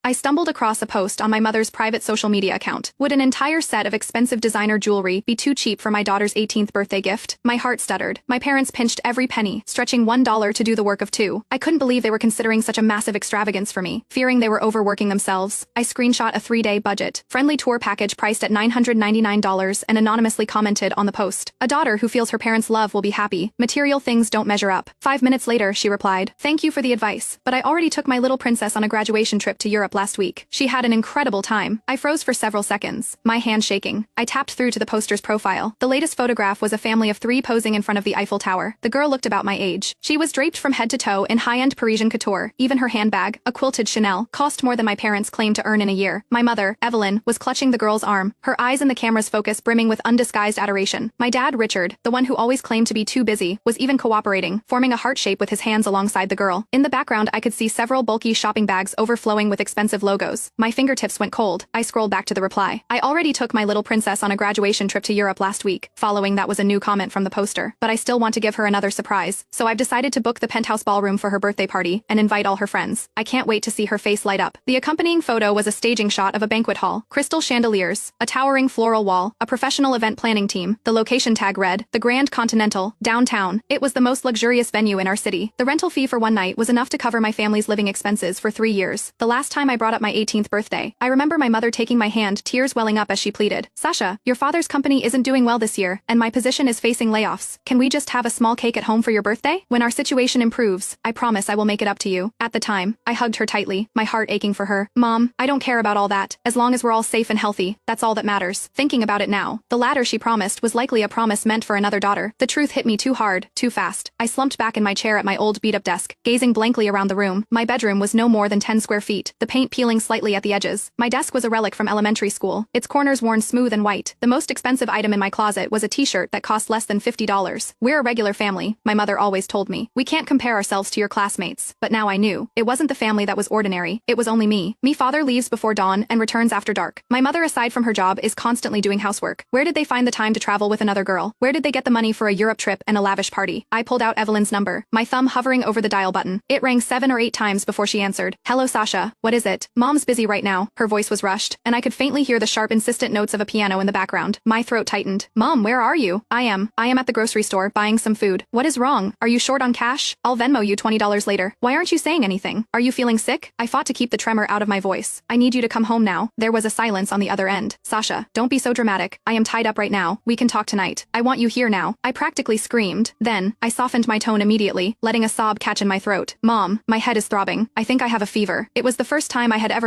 I stumbled across a post on my mother's private social media account. Would an entire set of expensive designer jewelry be too cheap for my daughter's 18th birthday gift? My heart stuttered. My parents pinched every penny, stretching $1 to do the work of two. I couldn't believe they were considering such a massive extravagance for me. Fearing they were overworking themselves, I screenshot a 3-day budget-friendly tour package priced at $999 and anonymously commented on the post. A daughter who feels her parents' love will be happy. Material things don't measure up. 5 minutes later, she replied, "Thank you for the advice, but I already took my little princess on a graduation trip to Europe last week. She had an incredible time." I froze for several seconds, my hand shaking. I tapped through to the poster's profile. The latest photograph was a family of 3 posing in front of the Eiffel Tower. The girl looked about my age. She was draped from head to toe in high-end Parisian couture. Even her handbag, a quilted Chanel, cost more than my parents claimed to earn in a year. My mother, Evelyn, was clutching the girl's arm, her eyes in the camera's focus brimming with undisguised adoration. My dad, Richard, the one who always claimed to be too busy, was even cooperating, forming a heart shape with his hands alongside the girl. In the background, I could see several bulky shopping bags overflowing with expensive logos. My fingertips went cold. I scrolled back to the reply. "I already took my little princess on a graduation trip to Europe last week." Following that was a new comment from the poster. "But I still want to give her another surprise, so I've decided to book the penthouse ballroom for her birthday party and invite all her friends. I can't wait to see her face light up." The accompanying photo was a staging shot of a banquet hall, crystal chandeliers, a towering floral wall, a professional event planning team. The location tag read, "The Grand Continental, downtown." It was the most luxurious venue in our city. The rental fee for one night was enough to cover my family's living expenses for 3 years. The last time I brought up my 18th birthday, I remember my mother taking my hand, tears welling up as she pleaded, "Sasha, your father's company isn't doing well this year, and my position is facing layoffs. Can we just have a small cake at home for your birthday? When our situation improves, I promise I will make it up to you." At the time, I hugged her tightly, my heart aching for her. "Mom, I don't care about all that. As long as we're all safe and healthy, that's all that matters." Thinking about it now, the latter she promised was likely a promise meant for another daughter. The truth hit me too hard, too fast. I slumped back in my chair at my old beat-up desk, gazing blankly around the room. My bedroom was no more than 10 square feet, the paint peeling slightly at the edges. My desk was a relic from elementary school, its corners worn smooth and white. The most expensive item in my closet was a t-shirt that cost less than $50. "We're a regular family," my mother always told me. "We can't compare ourselves to your classmates." But now I knew. It wasn't the family that was ordinary. It was only me. Me father leaves before dawn and returns after dark. My mother, aside from her job, is constantly doing housework. Where did they find the time to travel with another girl? Where did they get the money for a Europe trip and a lavish party? I pulled out Evelyn's number, my thumb hovering over the dial button. It rang 7 or 8 times before she answered. "Hello, Sasha. What is it?" "Mom's busy right now." Her voice was rushed, and I could faintly hear the sharp, insistent notes of a piano in the background. My throat tightened. "Mom, where are you?" I am at the grocery store, buying some food." "What is wrong? Are you short on cash? I'll Venmo you $20 later." "Why aren't you saying anything? Are you feeling sick?" I fought to keep the tremor out of my voice. "I need you to come home now." There was a silence on the other end. "Sasha, don't be so dramatic. I am tied up right now. We can talk tonight. I want you here now." I practically screamed. Then, I softened my tone immediately, letting a sob catch in my throat. "Mom, my head is throbbing. I think I have a fever." It was the first time I had ever